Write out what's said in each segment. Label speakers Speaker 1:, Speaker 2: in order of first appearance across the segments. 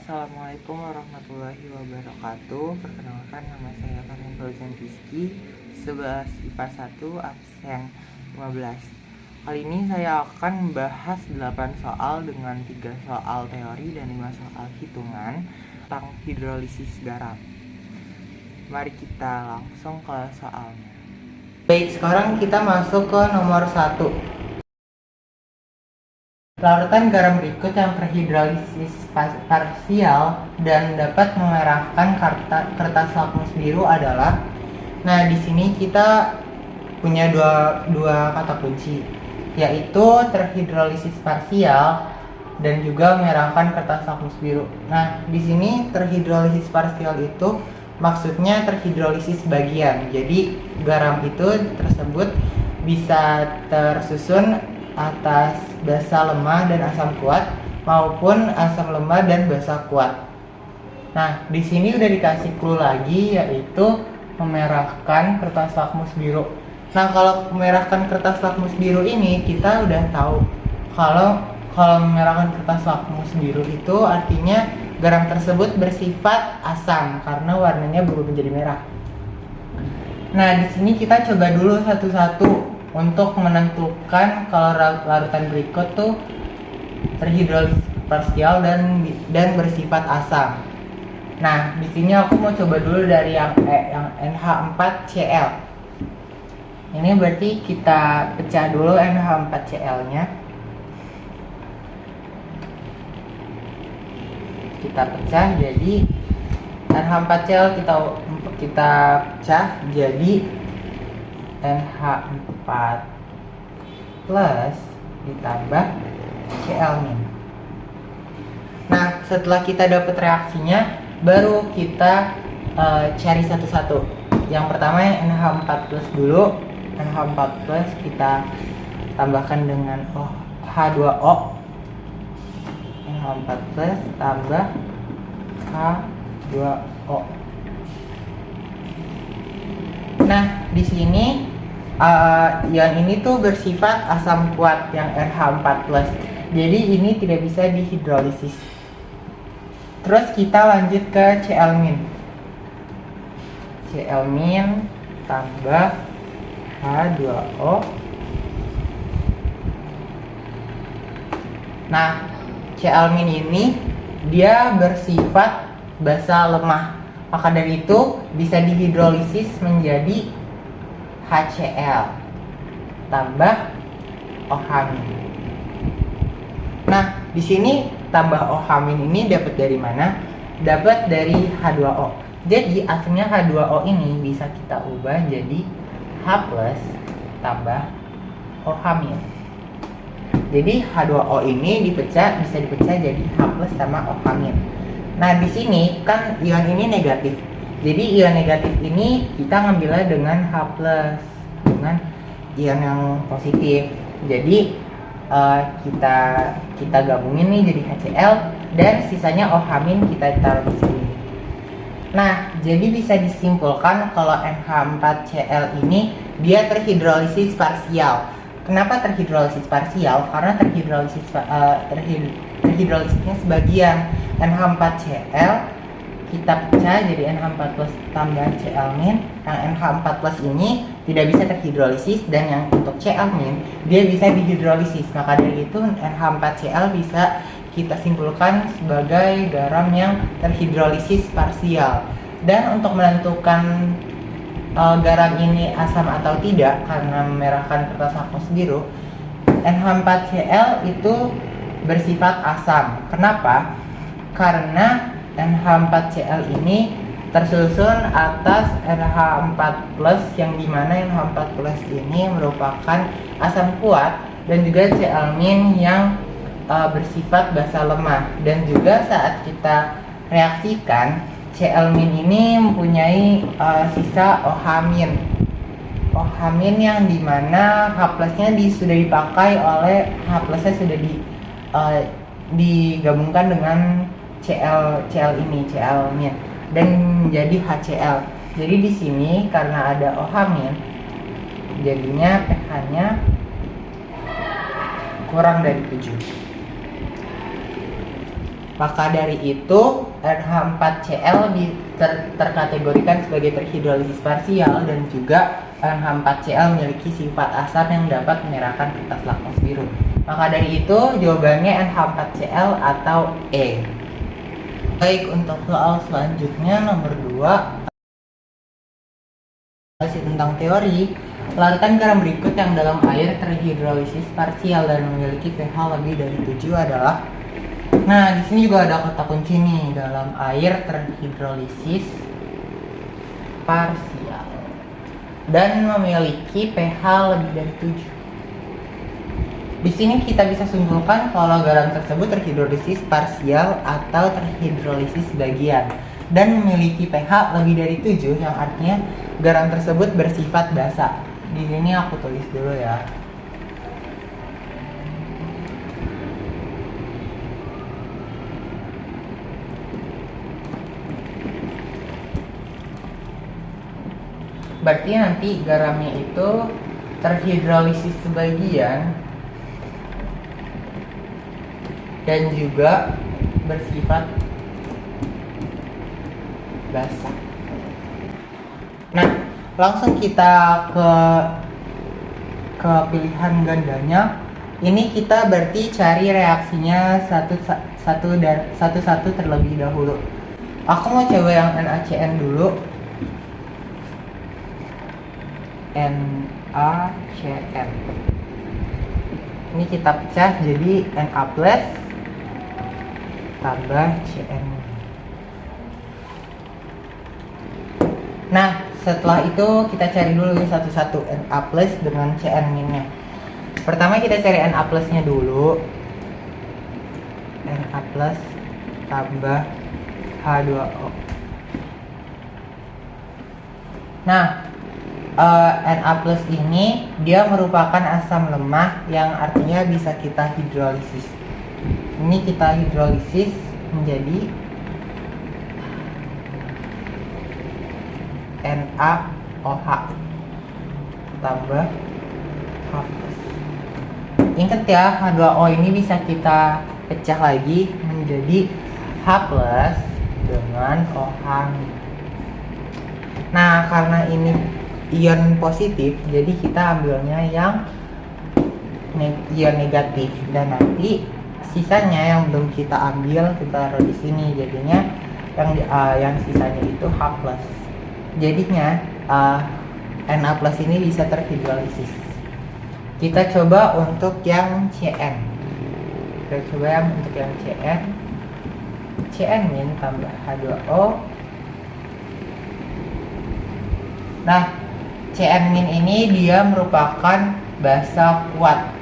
Speaker 1: Assalamualaikum warahmatullahi wabarakatuh. Perkenalkan, nama saya Fahmi Fauzan Rizky, 11 IPA 1 absen 15. Kali ini saya akan membahas 8 soal dengan 3 soal teori dan 5 soal hitungan tentang hidrolisis garam. Mari kita langsung ke soalnya. Baik, sekarang kita masuk ke nomor 1. Larutan garam berikut yang terhidrolisis parsial dan dapat memerahkan kertas lakmus biru adalah. Nah, di sini kita punya dua kata kunci, yaitu terhidrolisis parsial dan juga memerahkan kertas lakmus biru. Nah, di sini terhidrolisis parsial itu maksudnya terhidrolisis bagian. Jadi garam itu tersebut bisa tersusun atas basa lemah dan asam kuat maupun asam lemah dan basa kuat. Nah, di sini udah dikasih clue lagi, yaitu memerahkan kertas lakmus biru. Nah, kalau memerahkan kertas lakmus biru ini kita udah tahu kalau memerahkan kertas lakmus biru itu artinya garam tersebut bersifat asam karena warnanya berubah menjadi merah. Nah, di sini kita coba dulu satu-satu untuk menentukan kalau larutan berikut tuh terhidrolisis parsial dan bersifat asam. Nah, di sini aku mau coba dulu dari yang NH4Cl. Ini berarti kita pecah dulu NH4Cl-nya. Kita pecah jadi NH4Cl kita pecah jadi NH4 plus ditambah Cl-. Nah, setelah kita dapat reaksinya, baru kita cari satu-satu. Yang pertama yang NH4 plus dulu. NH4 plus kita tambahkan dengan H2O. NH4 plus tambah H2O. Nah, di sini ion ini tuh bersifat asam kuat yang RH4+. Jadi ini tidak bisa dihidrolisis. Terus kita lanjut ke Cl-. Cl- tambah H2O. Nah, Cl- ini dia bersifat basa lemah. Maka dari itu bisa dihidrolisis menjadi HCl tambah OH-. Nah, di sini tambah OH- ini dapat dari mana? Dapat dari H2O. Jadi aslinya H2O ini bisa kita ubah jadi H+ tambah OH-. Jadi H2O ini bisa dipecah jadi H+ sama OH-. Nah, di sini kan ion ini negatif. Jadi ion negatif ini kita ngambilnya dengan H+, dengan ion yang positif. Jadi kita gabungin nih jadi HCl dan sisanya OH- kita taruh di sini. Nah, jadi bisa disimpulkan kalau NH4Cl ini dia terhidrolisis parsial. Kenapa terhidrolisis parsial? Karena terhidrolisisnya sebagian. NH4Cl kita pecah jadi NH4 plus tambah Cl-. Yang NH4 plus ini tidak bisa terhidrolisis, dan yang untuk Cl- dia bisa dihidrolisis. Maka dari itu NH4Cl bisa kita simpulkan sebagai garam yang terhidrolisis parsial. Dan untuk menentukan garam ini asam atau tidak karena memerahkan kertas lakmus biru, NH4Cl itu bersifat asam. Kenapa? Karena NH4Cl ini tersusun atas NH4+, yang dimana NH4+ ini merupakan asam kuat, dan juga Cl- yang bersifat basa lemah. Dan juga saat kita reaksikan, Cl- ini mempunyai sisa OH-. OH- yang dimana H+-nya sudah dipakai oleh H+-nya sudah digabungkan dengan Cl ini, Cl- dan menjadi HCl. Jadi di sini karena ada OH-, jadinya pH-nya kurang dari 7. Maka dari itu NH4Cl terkategorikan sebagai terhidrolisis parsial, dan juga NH4Cl memiliki sifat asam yang dapat menyerahkan kertas lakmus biru. Maka dari itu jawabannya NH4Cl atau E. Baik, untuk soal selanjutnya nomor 2, masih tentang teori. Larutan garam berikut yang dalam air terhidrolisis parsial dan memiliki pH lebih dari 7 adalah. Nah, di sini juga ada kata kunci nih, dalam air terhidrolisis parsial dan memiliki pH lebih dari 7. Di sini kita bisa simpulkan kalau garam tersebut terhidrolisis parsial atau terhidrolisis sebagian dan memiliki pH lebih dari 7, yang artinya garam tersebut bersifat basa. Di sini aku tulis dulu ya. Berarti nanti garamnya itu terhidrolisis sebagian dan juga bersifat basah. Nah, langsung kita ke pilihan gandanya. Ini kita berarti cari reaksinya satu-satu terlebih dahulu. Aku mau coba yang NaCN dulu. NaCN. Ini kita pecah jadi Na plus tambah Cn. Nah, setelah itu kita cari dulu satu-satu Na plus dengan Cn minnya. Pertama kita cari Na plusnya dulu. Na plus tambah H2O. Nah, Na plus ini dia merupakan asam lemah yang artinya bisa kita hidrolisis. Ini kita hidrolisis menjadi NaOH tambah H+. Ingat ya, H2O ini bisa kita pecah lagi menjadi H+ dengan OH. Nah, karena ini ion positif, jadi kita ambilnya yang ion negatif, dan nanti sisanya yang belum kita ambil kita taruh di sini, jadinya yang sisanya itu H+. Jadinya Na plus ini bisa terhidrolisis. Kita coba untuk yang Cn. Kita coba yang untuk yang Cn. Cn min tambah H2O. Nah, Cn min ini dia merupakan basa kuat.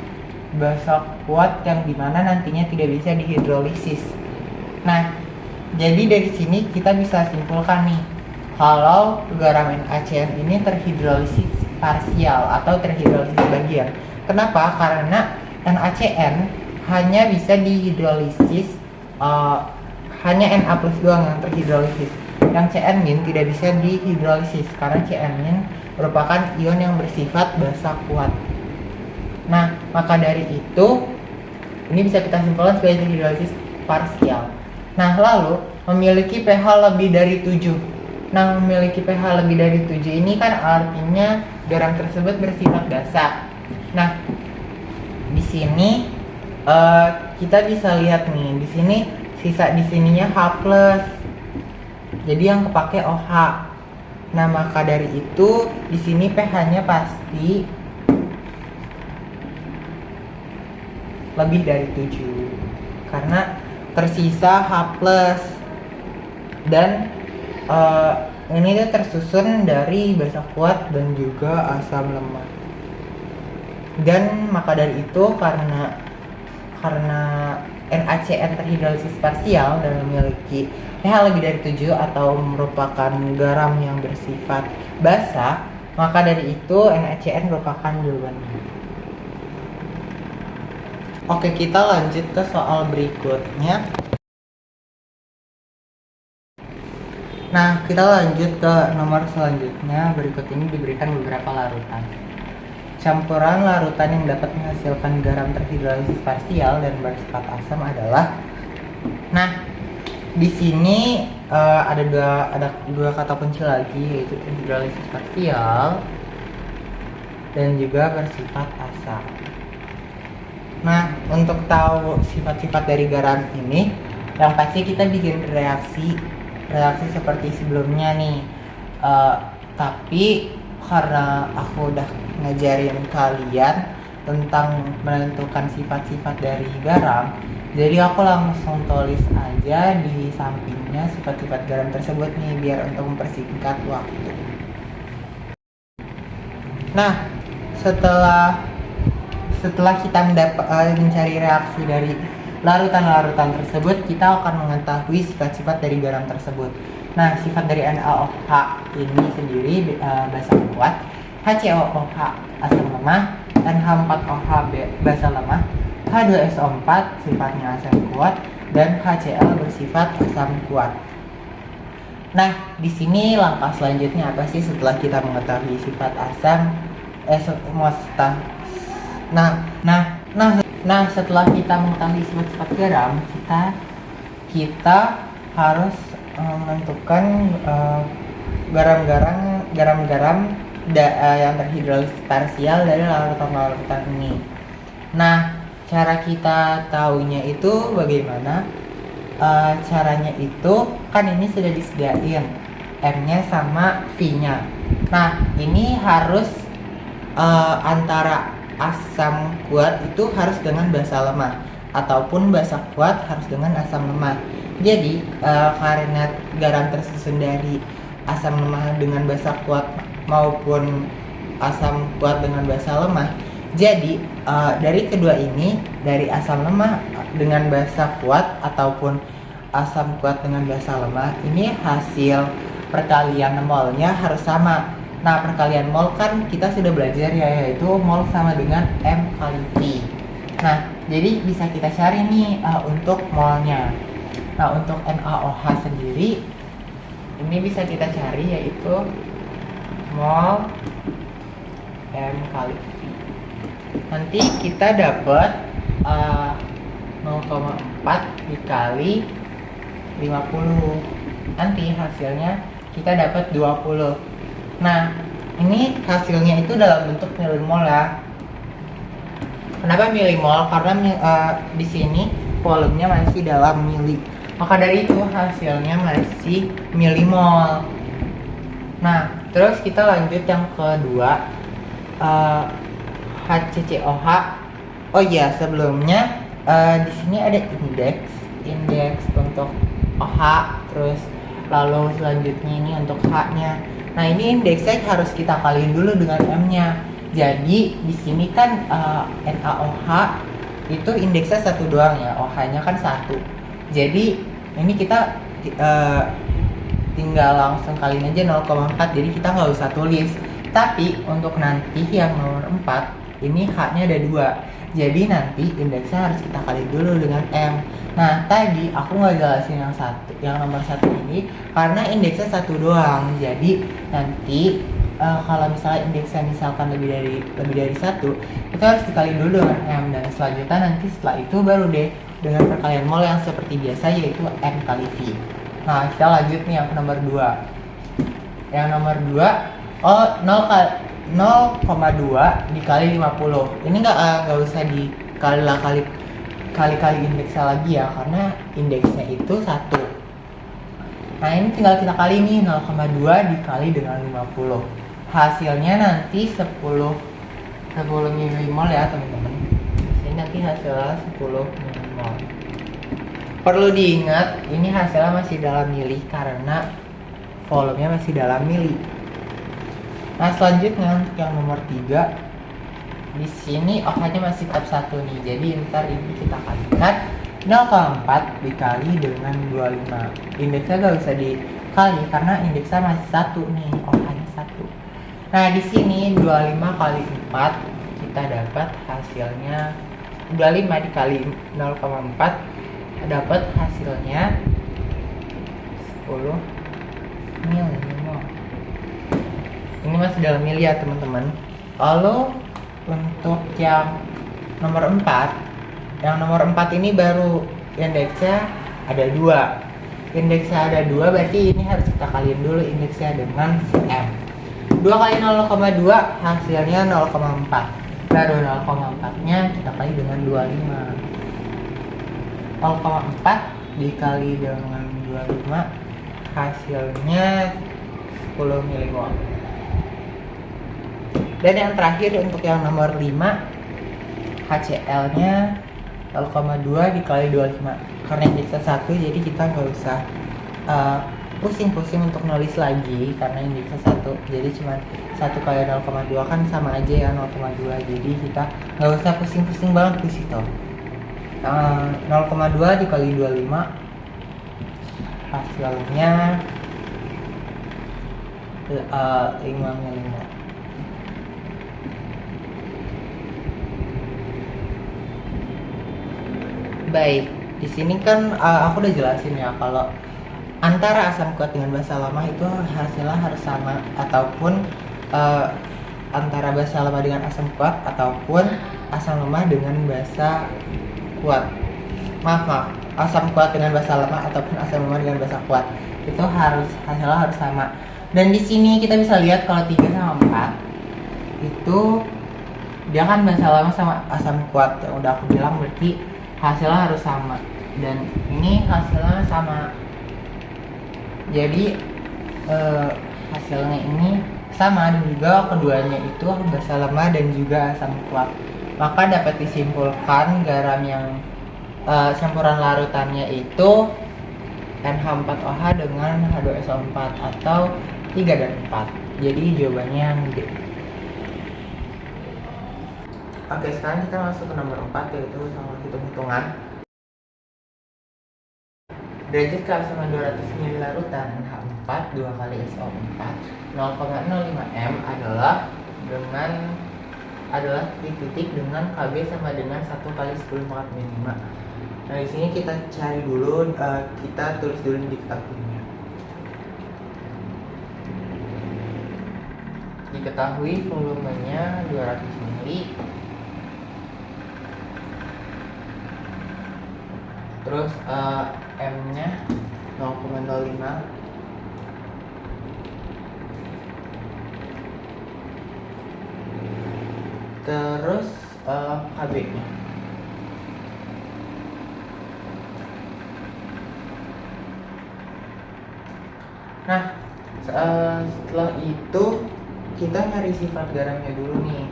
Speaker 1: Basa kuat yang dimana nantinya tidak bisa dihidrolisis. Nah, jadi dari sini kita bisa simpulkan nih, kalau garam NaCN ini terhidrolisis parsial atau terhidrolisis sebagian. Kenapa? Karena NaCN hanya bisa dihidrolisis, hanya Na plus doang yang terhidrolisis. Yang Cn min tidak bisa dihidrolisis karena Cn min merupakan ion yang bersifat basa kuat. Nah, maka dari itu ini bisa kita simpulkan sebagai terhidrolisis parsial. Nah, lalu memiliki pH lebih dari 7. Nah, memiliki pH lebih dari 7 ini kan artinya garam tersebut bersifat basa. Nah, di sini kita bisa lihat nih, di sini sisa di sininya H+. Jadi yang kepake OH. Nah, maka dari itu di sini pH-nya pasti lebih dari 7 karena tersisa H+, dan ini tuh tersusun dari basa kuat dan juga asam lemah. Dan maka dari itu karena NaCN terhidrolisis parsial dan memiliki pH lebih dari 7 atau merupakan garam yang bersifat basa, maka dari itu NaCN merupakan jawabannya. Oke, kita lanjut ke soal berikutnya. Nah, kita lanjut ke nomor selanjutnya. Berikut ini diberikan beberapa larutan. Campuran larutan yang dapat menghasilkan garam terhidrolisis parsial dan bersifat asam adalah. Nah, di sini ada dua kata kunci lagi, yaitu integralisis parsial dan juga bersifat asam. Nah, untuk tahu sifat-sifat dari garam ini, yang pasti kita bikin reaksi seperti sebelumnya nih. Tapi karena aku udah ngajarin kalian tentang menentukan sifat-sifat dari garam, jadi aku langsung tulis aja di sampingnya sifat-sifat garam tersebut nih, biar untuk mempersingkat waktu. Nah, setelah kita mencari reaksi dari larutan-larutan tersebut, kita akan mengetahui sifat-sifat dari garam tersebut. Nah, sifat dari NaOH ini sendiri basa kuat, HCOOH asam lemah, NH4OH basa lemah, H2SO4 sifatnya asam kuat, dan HCl bersifat asam kuat. Nah, di sini langkah selanjutnya apa sih setelah kita mengetahui sifat asam? Nah, setelah kita mengetahui sifat-sifat garam, kita harus menentukan garam-garam yang terhidrolisis parsial dari larutan-larutan ini. Nah, cara kita tahunya itu bagaimana? Caranya itu kan ini sudah disediain M-nya sama V-nya. Nah, ini harus antara asam kuat itu harus dengan basa lemah, ataupun basa kuat harus dengan asam lemah. Jadi karena garam tersusun dari asam lemah dengan basa kuat maupun asam kuat dengan basa lemah, jadi dari kedua ini, dari asam lemah dengan basa kuat ataupun asam kuat dengan basa lemah, ini hasil perkalian molnya harus sama. Nah, perkalian mol kan kita sudah belajar ya, yaitu mol sama dengan M kali V. Nah, jadi bisa kita cari nih untuk molnya. Nah, untuk NaOH sendiri ini bisa kita cari, yaitu mol M kali V. Nanti kita dapat 0,4 dikali 50. Nanti hasilnya kita dapat 20. Nah, ini hasilnya itu dalam bentuk milimol ya. Kenapa milimol? Karena di sini volumenya masih dalam mili. Maka dari itu hasilnya masih milimol. Nah, terus kita lanjut yang kedua, HCCOH. Oh iya, sebelumnya di sini ada indeks untuk OH, terus lalu selanjutnya ini untuk H-nya. Nah, ini indeksnya harus kita kaliin dulu dengan M-nya. Jadi di sini kan NaOH itu indeksnya 1 doang ya, OH-nya kan 1. Jadi ini kita tinggal langsung kaliin aja 0,4, jadi kita nggak usah tulis. Tapi untuk nanti yang nomor 4 ini H-nya ada 2, jadi nanti indeksnya harus kita kali dulu dengan M. Nah, tadi aku nggak jelasin yang nomor 1 ini karena indeksnya 1 doang. Jadi nanti kalau misalnya indeksnya misalkan lebih dari 1, itu harus dikali dulu dengan M, dan selanjutnya nanti setelah itu baru deh dengan perkalian mol yang seperti biasa, yaitu M kali V. Nah, kita lanjut nih yang ke nomor 2. Yang nomor 2 0,2 dikali 50. Ini nggak usah kali indeksnya lagi ya, karena indeksnya itu 1. Nah, ini tinggal kita kali nih 0,2 dikali dengan 50. Hasilnya nanti 10 milimol ya teman-teman. Ini nanti hasilnya 10 milimol. Perlu diingat, ini hasilnya masih dalam mili karena volumenya masih dalam mili. Nah, selanjutnya untuk yang nomor 3, di sini OH-nya masih tetap 1 nih. Jadi ntar ini kita kalikan 0,4 dikali dengan 25. Indeksnya gak usah dikali karena indeksnya masih 1 nih, OH-nya 1. Nah, di sini 25 kali 4 kita dapat hasilnya 25 dikali 0,4 dapat hasilnya 10 milimol. Ini masih dalam mili ya teman-teman. Lalu untuk yang nomor 4 ini baru indeksnya ada 2. indeksnya ada 2, berarti ini harus kita kaliin dulu indeksnya dengan si M. 2 kali 0,2 hasilnya 0,4. Baru 0,4 nya kita kali dengan 25. 0,4 dikali dengan 25 hasilnya 10 miliwatt. Dan yang terakhir untuk yang nomor 5, HCl nya 0,2 dikali 25. Karena indeksnya 1, jadi kita nggak usah pusing-pusing untuk nulis lagi karena indeksnya 1. Jadi cuma 1 kali 0,2 kan sama aja ya 0,2. Jadi kita nggak usah pusing-pusing banget di situ. 0,2 dikali 25 hasilnya 5 miliwatt. Baik, di sini kan aku udah jelasin ya kalau antara asam kuat dengan basa lama itu hasilnya harus sama, ataupun antara basa lama dengan asam kuat ataupun asam lemah dengan basa kuat. Maaf, asam kuat dengan basa lemah ataupun asam lemah dengan basa kuat itu hasilnya harus sama. Dan di sini kita bisa lihat kalau 3 sama 4 itu dia kan basa lama sama asam kuat yang udah aku bilang, berarti hasilnya harus sama. Dan ini hasilnya sama, jadi hasilnya ini sama, dan juga keduanya itu basa lemah dan juga asam kuat. Maka dapat disimpulkan garam yang campuran larutannya itu NH4OH dengan H2SO4 atau 3 dan 4. Jadi jawabannya yang D. Oke, sekarang kita masuk ke nomor 4, yaitu sama hitung-hitungan. Derajat keasaman 200 ml larutan NH4 2 kali SO4 0,05 M adalah titik-titik dengan KB sama dengan 1 kali 10 pangkat min 5. Nah, di sini kita cari dulu, kita tulis dulu di diktatornya. Diketahui volumenya 200 ml. Terus M-nya 0,05. Terus KB-nya. Nah, setelah itu kita nyari sifat garamnya dulu nih.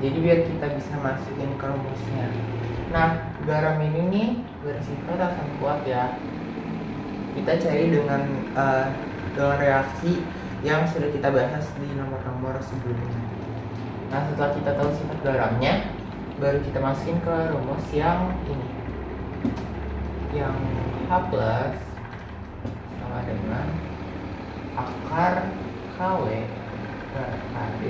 Speaker 1: Jadi biar kita bisa masukin ke rumusnya. Nah, garam ini nih bersifat asam kuat ya. Kita cari dengan reaksi yang sudah kita bahas di nomor-nomor sebelumnya. Nah, setelah kita tahu sifat garamnya, baru kita masukin ke rumus yang ini, yang H+ sama dengan akar KW per KB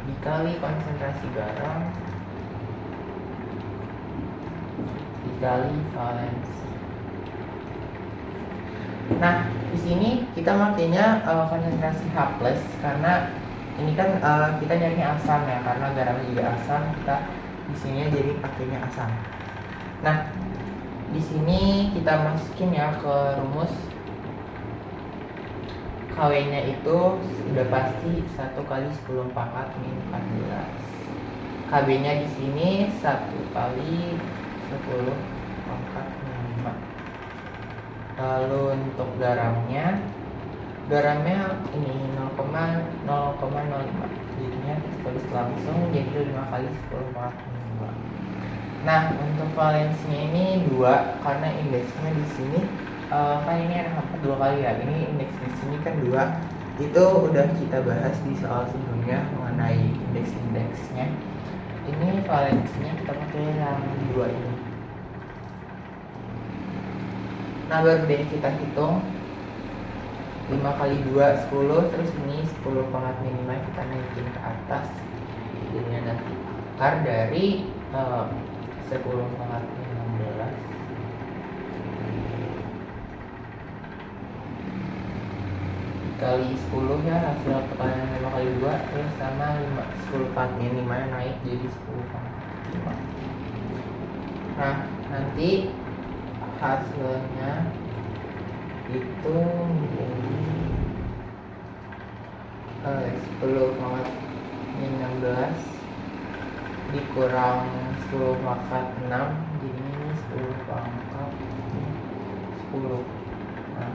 Speaker 1: dikali konsentrasi garam dikali valensi. Nah, di sini kita makainya konsentrasi H+ karena ini kan kita nyari asam ya, karena garamnya juga asam, kita di sini jadi pakainya asam. Nah, di sini kita masukin ya ke rumus. KW-nya itu sudah pasti 1 kali 10 pangkat min 14. KB-nya di sini 1 kali 10 pangkat min 5. Lalu untuk garamnya ini 0,05. Jadinya tulis langsung jadi 5 kali 10 pangkat min 2. Nah, untuk valensinya ini 2 karena indeksnya di sini kan ini ada 2 kali ya. Ini indeks di sini kan 2. Itu udah kita bahas di soal sebelumnya mengenai indeks-indeksnya. Ini valensinya kita pakai yang 2 ini. Nah, baru deh kita hitung 5 kali 2 10, terus ini 10 pangkat min 5 kita naikin ke atas. Jadinya nanti akar dari 10 pangkat min 16 kali 10 ya, hasil perkalian 5 kali 2 terus sama 10 pangkat min 5 nya naik jadi 10 pangkat 5. Nah, nanti hasilnya itu menjadi 10,16 dikurang 10 pangkat 6, jadi ini 10 pangkat 10. Nah,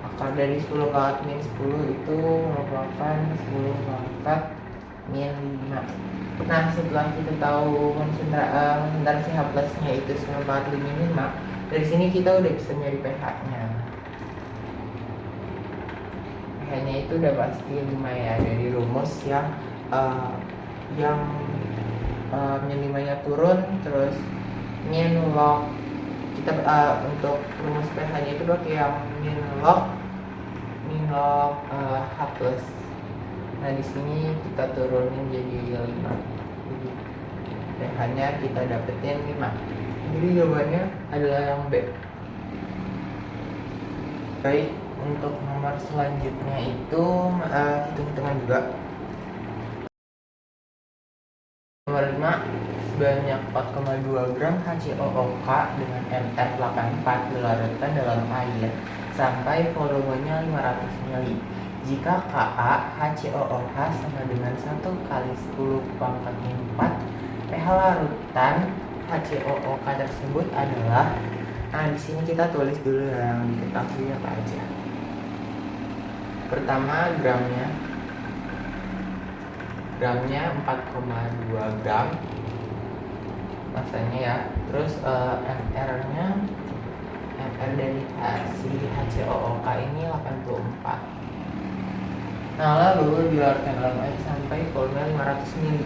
Speaker 1: akar dari 10 pangkat min 10 itu merupakan 10 pangkat min 5. Nah, setelah kita tahu konsentrasi H plusnya itu 10 pangkat min 5, dari sini kita udah bisa nyari pH-nya. pH-nya itu udah pasti 5 ya, dari rumus yang min 5-nya turun, terus min log kita untuk rumus pH-nya itu pakai yang min log H plus. Nah, di sini kita turunin jadi 5. Jadi pH-nya kita dapetin 5. Jadi jawabannya adalah yang B. Baik, untuk nomor selanjutnya itu hitung-hitungan juga. Nomor 5, sebanyak 4,2 gram HCOOK dengan MR 84 dilarutkan dalam air sampai volumenya 500 ml. Jika Ka HCOOH sama dengan 1 kali 10 pangkat 4, pH larutan HCOOK tersebut adalah. Nah, di sini kita tulis dulu yang diketahui apa aja. Pertama, gramnya 4,2 gram masanya ya. Terus MR-nya, MR dari si HCOOK ini 84. Nah, lalu dilarutkan dalam air sampai volume 500 ml.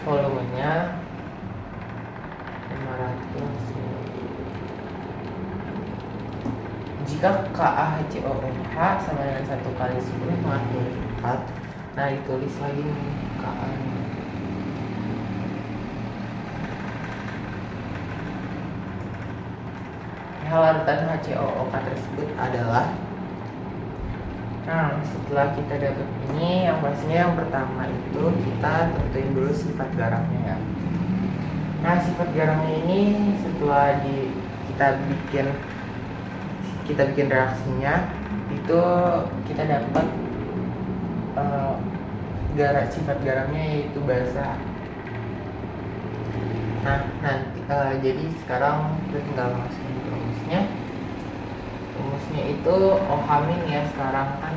Speaker 1: Volumenya 500 ml. Jika KaHCOOH sama dengan 1 kali 10 pangkat 4, nah ditulis lagi nih Ka-nya. pH larutan HCOOK tersebut adalah. Nah, setelah kita dapat ini, yang pastinya yang pertama itu kita tentuin dulu sifat garamnya ya. Nah, sifat garamnya ini setelah kita bikin reaksinya itu kita dapat sifat garamnya yaitu basa. Nah, nanti jadi sekarang kita tinggal masukin rumusnya. Rumusnya itu OH min ya. Sekarang kan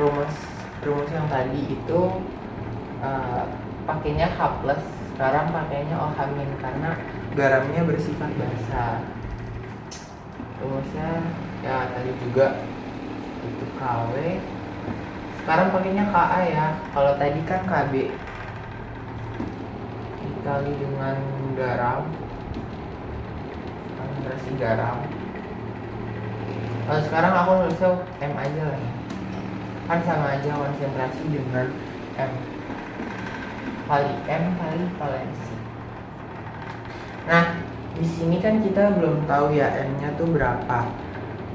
Speaker 1: rumus yang tadi itu pakainya H plus, sekarang pakainya OH min karena garamnya bersifat basa. Rumusnya ya tadi juga itu KW, sekarang pakainya Ka ya. Kalau tadi kan Kb dikali dengan garam, konsentrasi garam. Sekarang aku nulisnya M aja lah ya, kan sama aja konsentrasi dengan M kali valensi. Nah, di sini kan kita belum tahu ya M-nya tuh berapa.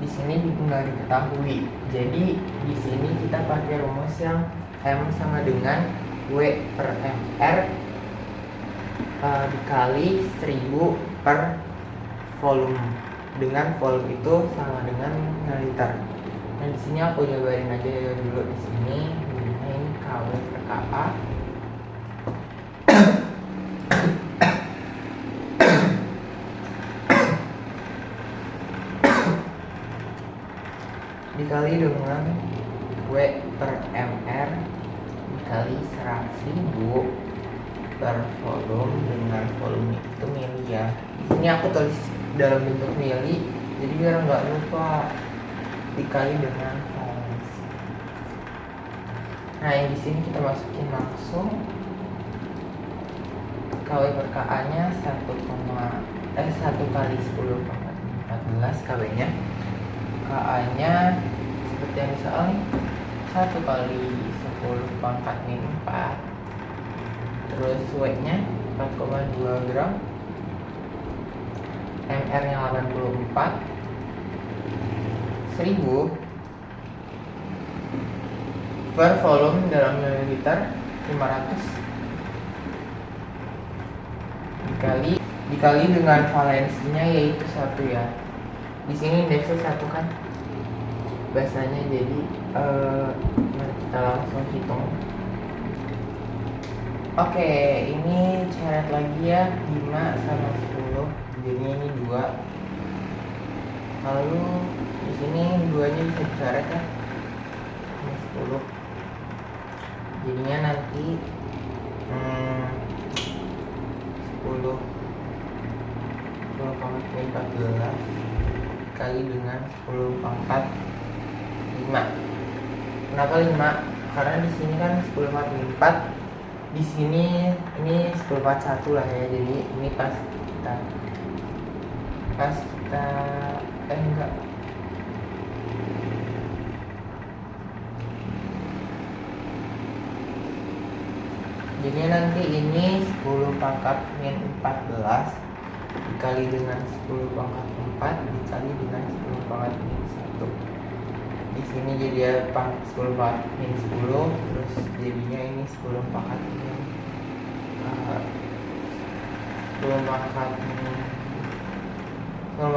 Speaker 1: Di sini tinggal diketahui. Jadi di sini kita pakai rumus yang M sama dengan W per MR dikali 1000 per volume, dengan volume itu sama dengan mililiter. Nah, di sini aku jabarin aja ya dulu di sini. Ini KW per KA dikali dengan W per MR dikali 100.000 per volume, dengan volume itu mili ya. Di sini aku tulis dalam bentuk mili, jadi biar nggak lupa, dikali dengan valensi. Nah, yang di sini kita masukin langsung. KW per KA-nya 1 kali 10 pangkat 14 KW-nya. KA-nya seperti yang di soal nih, 1 kali 10 pangkat min 4. Terus W-nya 4,2 gram, MR-nya 84, 1000 per volume dalam mililiter 500 dikali dengan valensinya yaitu 1 ya. Di sini indeksnya 1 kan bahasanya, jadi mari kita langsung hitung. Oke, ini coret lagi ya, 5 sama 10, jadinya ini 2. Lalu di sini 2-nya bisa dicoret ya, ini 10. Jadinya nanti 10 pangkat 14 kali dengan 10 pangkat 5. Kenapa 5? Karena di sini kan 10 pangkat 4. Di sini ini 10 pangkat 1 lah ya. Jadi ini pas kita enggak. Jadi nanti ini 10 pangkat min 14 dikali dengan 10 pangkat 4 dikali dengan 10 pangkat min 1. Di sini jadi ya 10 pangkat min 10, terus jadinya ini 10 pangkat min 10 pangkat min 11.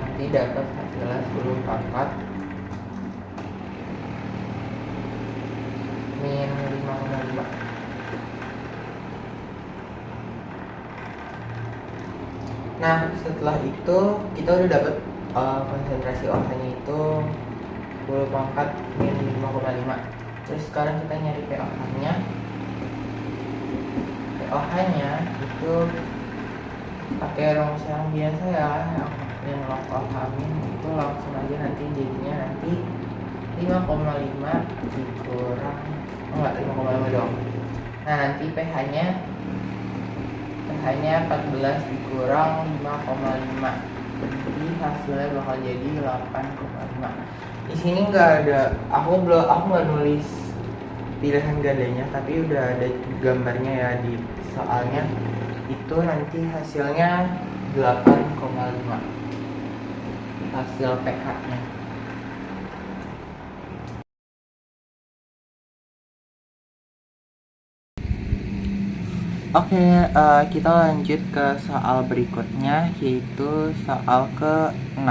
Speaker 1: Nanti dapat hasilnya 10 pangkat min 5,5. Nah, setelah itu kita udah dapat konsentrasi OH-nya itu 10 pangkat min 5,5. Terus sekarang kita nyari pOH-nya. pOH-nya itu pakai rumus yang biasa ya, yang log OH min itu langsung aja nanti jadinya nanti 5,5 dikurang 5,5 dong. Nah, nanti pH-nya 14 dikurang 5,5. Jadi hasilnya bakal jadi 8,5. Di sini nggak ada, aku nggak nulis pilihan gandanya, tapi udah ada gambarnya ya di soalnya. Itu nanti hasilnya 8,5 hasil pH-nya. Oke, kita lanjut ke soal berikutnya, yaitu soal ke-6.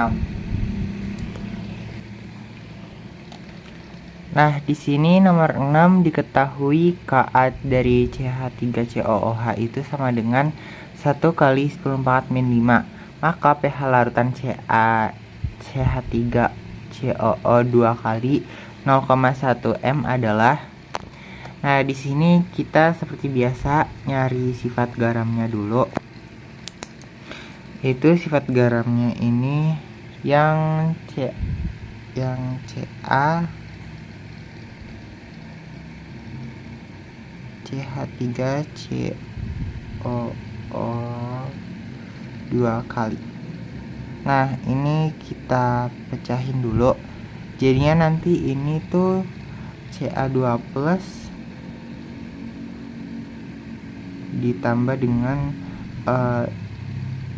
Speaker 1: Nah, di sini nomor 6 diketahui Ka dari CH3COOH itu sama dengan 1 kali 10 pangkat min 5. Maka pH larutan CH3COO 2 kali 0,1 M adalah. Nah, di sini kita seperti biasa nyari sifat garamnya dulu. Itu sifat garamnya ini yang Ca CH3COO 2 kali. Nah, ini kita pecahin dulu. Jadinya nanti ini tuh Ca2 plus ditambah dengan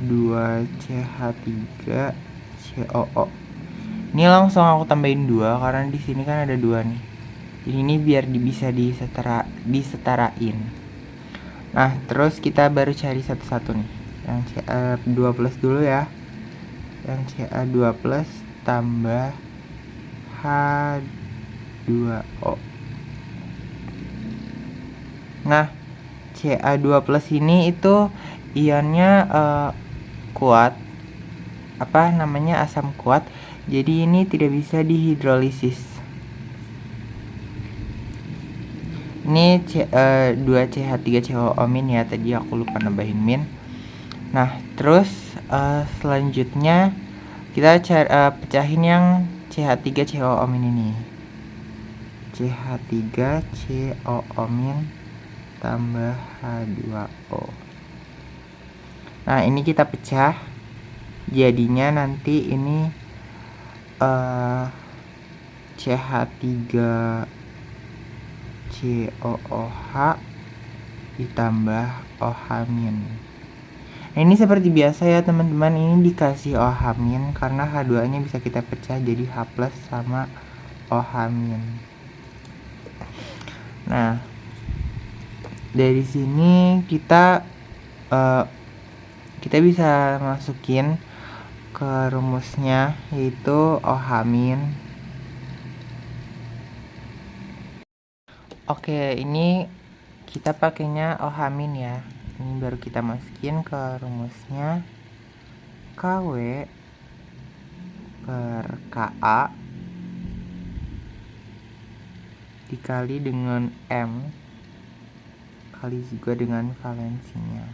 Speaker 1: 2CH3COO. Ini langsung aku tambahin 2 karena di sini kan ada 2 nih. Jadi ini biar bisa disetarain. Nah, terus kita baru cari satu-satu nih. Yang Ca2 plus dulu ya. Yang Ca2 plus tambah H2O. Nah, Ca2 plus ini itu ionnya kuat, asam kuat, jadi ini tidak bisa dihidrolisis. Ini 2CH3COO min ya, tadi aku lupa nambahin min. Nah, terus selanjutnya kita pecahin yang CH3COO min ini. CH3COO min tambah H2O. Nah, ini kita pecah. Jadinya nanti ini CH3COOH ditambah OH min. Nah, ini seperti biasa ya teman-teman, ini dikasih OH min karena H2 nya bisa kita pecah jadi H plus sama OH min. Nah, Dari sini kita bisa masukin ke rumusnya, yaitu OH-. Oke, ini kita pakainya OH- ya. Ini baru kita masukin ke rumusnya, KW per KA dikali dengan M kali juga dengan valensinya.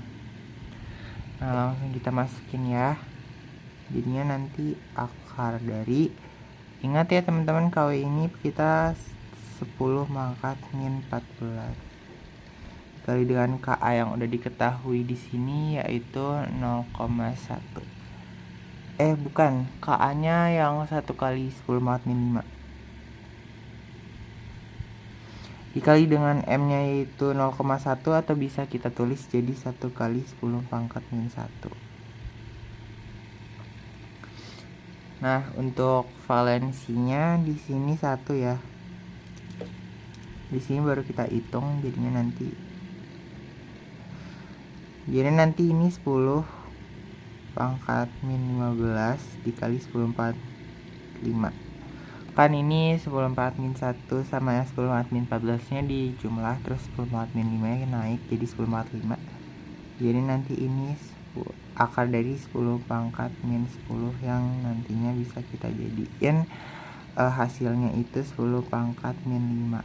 Speaker 1: Nah, langsung kita masukin ya. Jadinya nanti akar dari, ingat ya teman-teman, KW ini kita 10 mangkat min 14 dikali dengan KA yang udah diketahui di sini, yaitu 0,1. Bukan, KA nya yang 1 kali 10 mangkat min 5 dikali dengan M nya yaitu 0,1, atau bisa kita tulis jadi 1 kali 10 pangkat min 1. Nah, untuk valensinya di sini 1 ya. Di sini baru kita hitung, jadinya nanti ini 10 pangkat min 15 dikali 10 pangkat 5. Kan ini 10 pangkat min 1 sama 10 pangkat min 14 nya dijumlah, terus 10 pangkat min 5 nya naik jadi 10 pangkat 5. Jadi nanti ini akar dari 10 pangkat min 10 yang nantinya bisa kita jadiin hasilnya itu 10 pangkat min 5.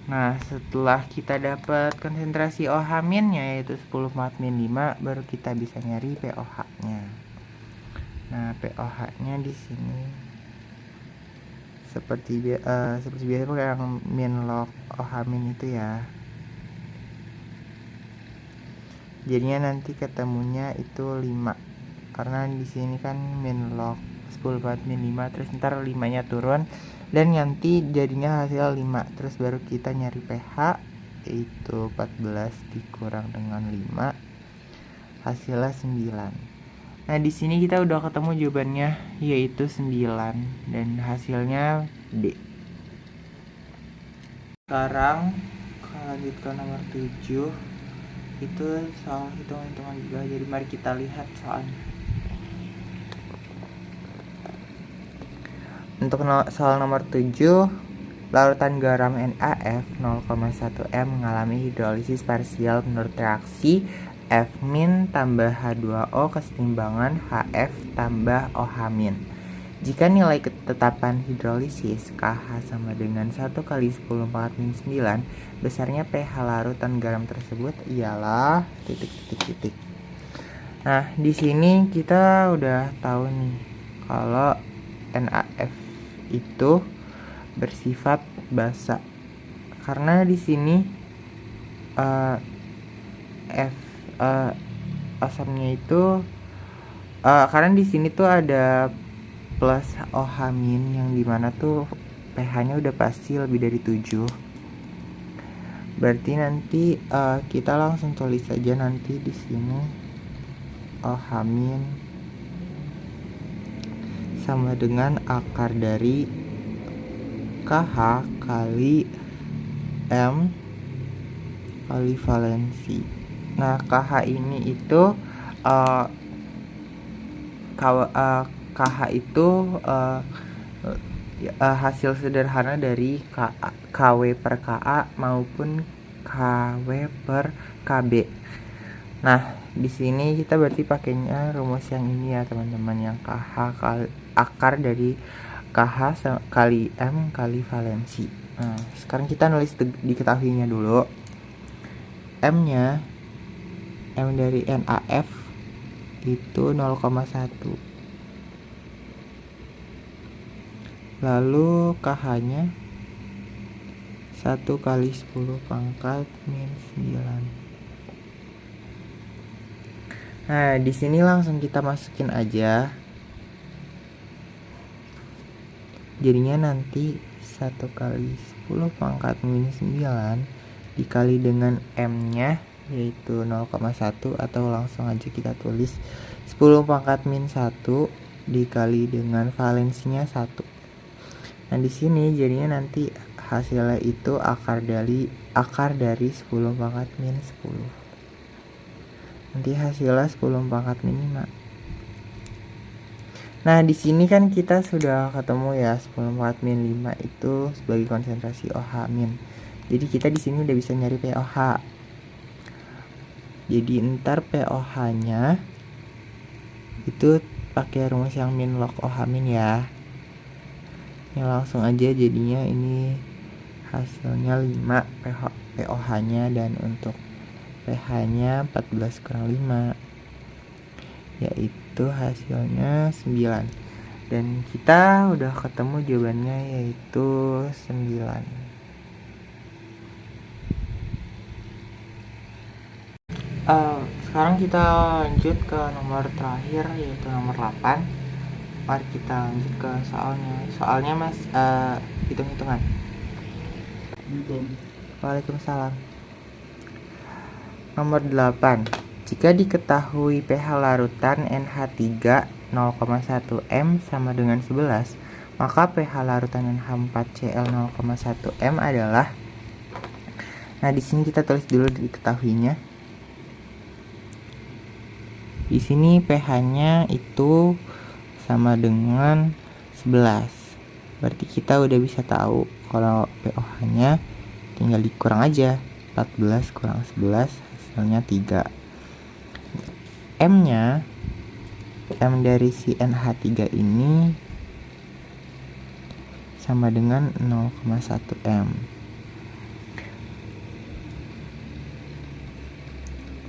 Speaker 1: Nah, setelah kita dapat konsentrasi OH-nya yaitu 10 pangkat min 5, baru kita bisa nyari pOH-nya. Nah, pOH-nya di sini seperti biasa yang min log OH- itu ya. Jadinya nanti ketemunya itu 5. Karena di sini kan min log 10 pangkat min 5, terus ntar 5-nya turun dan nanti jadinya hasil 5. Terus baru kita nyari pH, yaitu 14 dikurang dengan 5, hasilnya 9. Nah, di sini kita udah ketemu jawabannya, yaitu 9, dan hasilnya D. Sekarang lanjut ke nomor 7. Itu soal hitung-hitungan juga, jadi mari kita lihat soalnya. Untuk soal nomor 7, larutan garam NaF 0,1 M mengalami hidrolisis parsial menurut reaksi F- tambah H2O kesetimbangan HF tambah OH-. Jika nilai ketetapan hidrolisis KH sama dengan 1 kali 10 pangkat min 9, besarnya pH larutan garam tersebut ialah titik. Nah, di sini kita udah tahu nih kalau NaF itu bersifat basa, karena di sini asamnya itu karena di sini tuh ada plus OH- yang dimana tuh pH-nya udah pasti lebih dari 7. Berarti nanti kita langsung tulis saja nanti di sini OH- sama dengan akar dari KH kali M kali valensi. Nah, KH ini itu KH itu hasil sederhana dari KW per KA maupun KW per KB. Nah, di sini kita berarti pakainya rumus yang ini ya teman-teman, yang KH akar dari KH kali M kali valensi. Nah, sekarang kita nulis diketahuinya dulu. M-nya, M dari NaF itu 0,1. Lalu KH-nya 1 kali 10 pangkat min 9. Nah, di sini langsung kita masukin aja. Jadinya nanti 1 kali 10 pangkat min 9 dikali dengan M-nya yaitu 0,1, atau langsung aja kita tulis 10 pangkat min 1 dikali dengan valensinya 1. Nah, di sini jadinya nanti hasilnya itu akar dari 10 pangkat min 10. Nanti hasilnya 10 pangkat min 5. Nah, di sini kan kita sudah ketemu ya 10 pangkat min 5 itu sebagai konsentrasi OH min. Jadi kita di sini udah bisa nyari pOH. Jadi ntar pOH-nya itu pakai rumus yang min log OH min ya. Ini langsung aja jadinya ini hasilnya 5 pOH-nya, dan untuk pH-nya 14 kurang 5 yaitu hasilnya 9. Dan kita udah ketemu jawabannya yaitu 9. Sekarang kita lanjut ke nomor terakhir yaitu nomor 8. Mari kita lanjut ke soalnya mas, hitung-hitungan. Waalaikumsalam. Nomor 8. Jika diketahui pH larutan NH3 0,1 M sama dengan 11, maka pH larutan NH4Cl 0,1 M adalah. Nah, di sini kita tulis dulu diketahuinya. Di sini pH-nya itu sama dengan 11. Berarti kita udah bisa tahu kalau pOH-nya tinggal dikurang aja. 14 kurang 11 hasilnya 3. M-nya, M dari si NH3 ini sama dengan 0,1 M.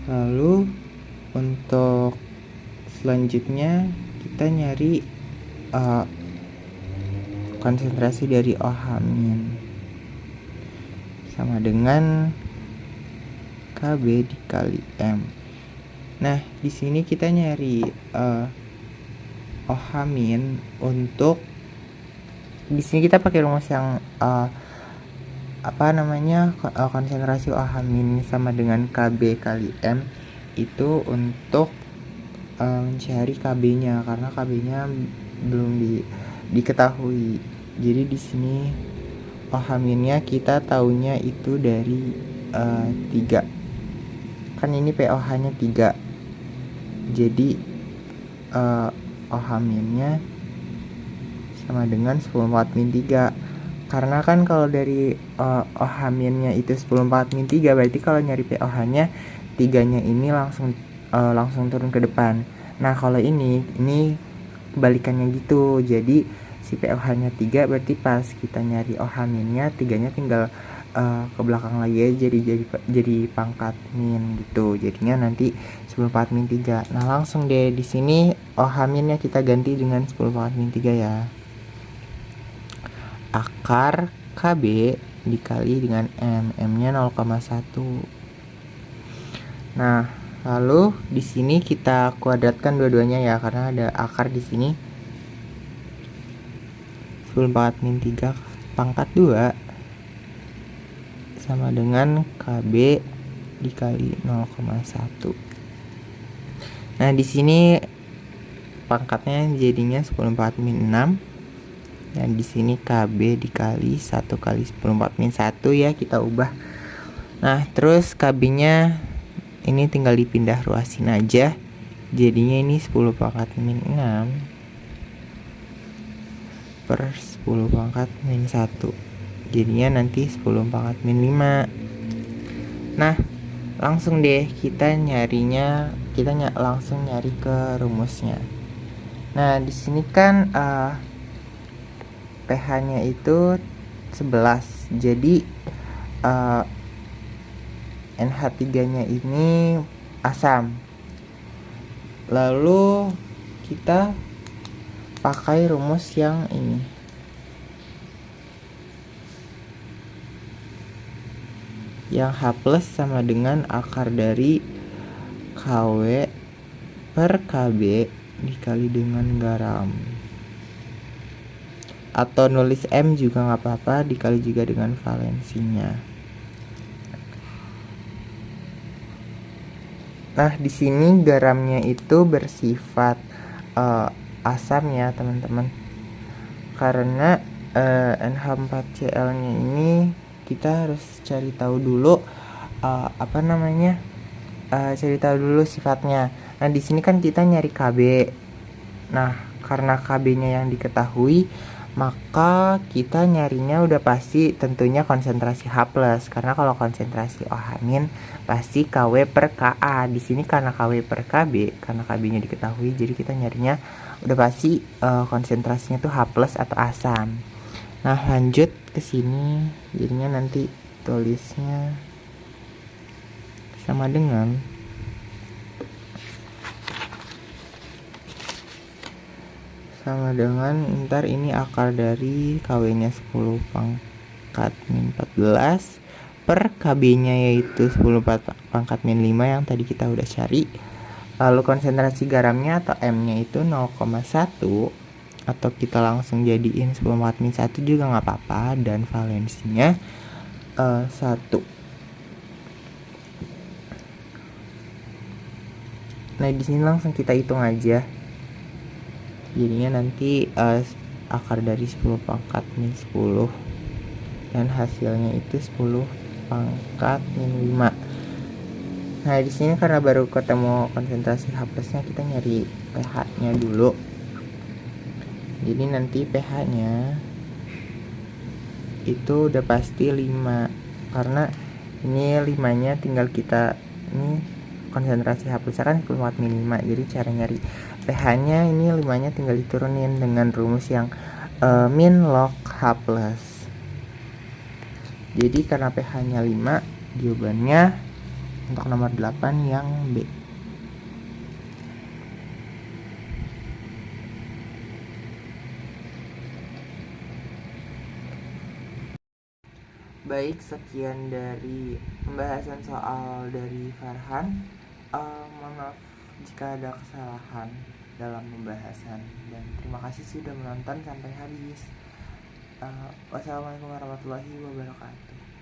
Speaker 1: Lalu untuk selanjutnya kita nyari konsentrasi dari OH min sama dengan KB dikali M. Nah, di sini kita nyari OH min untuk, di sini kita pakai rumus yang konsentrasi OH min sama dengan KB kali M itu untuk mencari KB-nya, karena KB-nya belum diketahui. Jadi di sini OH minnya kita taunya itu dari 3. Kan ini pOH-nya 3. Jadi OH minnya sama dengan 10/4 min 3. Karena kan kalau dari OH minnya itu 10/4 min 3, berarti kalau nyari pOH-nya 3-nya ini langsung turun ke depan. Nah, kalau ini kebalikannya gitu. Jadi si pOH-nya 3, berarti pas kita nyari OH minnya 3-nya tinggal ke belakang lagi aja, jadi pangkat min gitu. Jadinya nanti 10/4 min 3. Nah, langsung deh di sini OH minnya kita ganti dengan 10/4 min 3 ya. Akar KB dikali dengan M. M-nya 0,1. Nah, lalu di sini kita kuadratkan dua-duanya ya, karena ada akar di sini. 10/4 min 3 pangkat 2 sama dengan KB dikali 0,1. Nah, di sini pangkatnya jadinya 10/4 min 6. Dan di sini KB dikali 1 kali 10/4 min 1 ya, kita ubah. Nah, terus KB-nya ini tinggal dipindah ruasin aja. Jadinya ini 10/4 min 6 per 10/4 min 1. Jadinya nanti 10/4 min 5. Nah, langsung deh kita langsung nyari ke rumusnya. Nah, di sini kan pH-nya itu 11. Jadi NH3-nya ini asam. Lalu kita pakai rumus yang ini. Yang H+ sama dengan akar dari KW per KB dikali dengan garam. Atau nulis M juga nggak apa-apa, dikali juga dengan valensinya. Nah, di sini garamnya itu bersifat asam ya teman-teman, karena NH4Cl-nya ini kita harus cari tahu dulu cari tahu dulu sifatnya. Nah, di sini kan kita nyari Kb. Nah, karena Kb-nya yang diketahui, maka kita nyarinya udah pasti tentunya konsentrasi H+, karena kalau konsentrasi OH- pasti Kw per Ka. Di sini karena Kw per Kb, karena Kb-nya diketahui, jadi kita nyarinya udah pasti konsentrasinya tuh H+ atau asam. Nah, lanjut ke sini, jadinya nanti tulisnya sama dengan ntar ini akar dari Kw nya 10 pangkat min 14 per Kb nya yaitu 10 pangkat min 5 yang tadi kita udah cari. Lalu konsentrasi garamnya atau M nya itu 0,1, atau kita langsung jadiin 10 pangkat min 1 juga nggak apa-apa, dan valensinya 1. Nah, di sini langsung kita hitung aja. Jadinya nanti akar dari 10 pangkat min 10 dan hasilnya itu 10 pangkat min 5. Nah, di sini karena baru ketemu konsentrasi H+-nya, kita nyari pH-nya dulu. Jadi nanti pH-nya itu udah pasti 5, karena ini 5-nya tinggal kita, ini konsentrasi H+ kan 10 pangkat min 5. Jadi cara nyari pH-nya ini 5-nya tinggal diturunin dengan rumus yang min log H+. Jadi karena pH-nya 5, jawabannya untuk nomor 8 yang B. Baik, sekian dari pembahasan soal dari Farhan. Mohon maaf jika ada kesalahan dalam pembahasan, dan terima kasih sudah menonton sampai habis. Wassalamualaikum warahmatullahi wabarakatuh.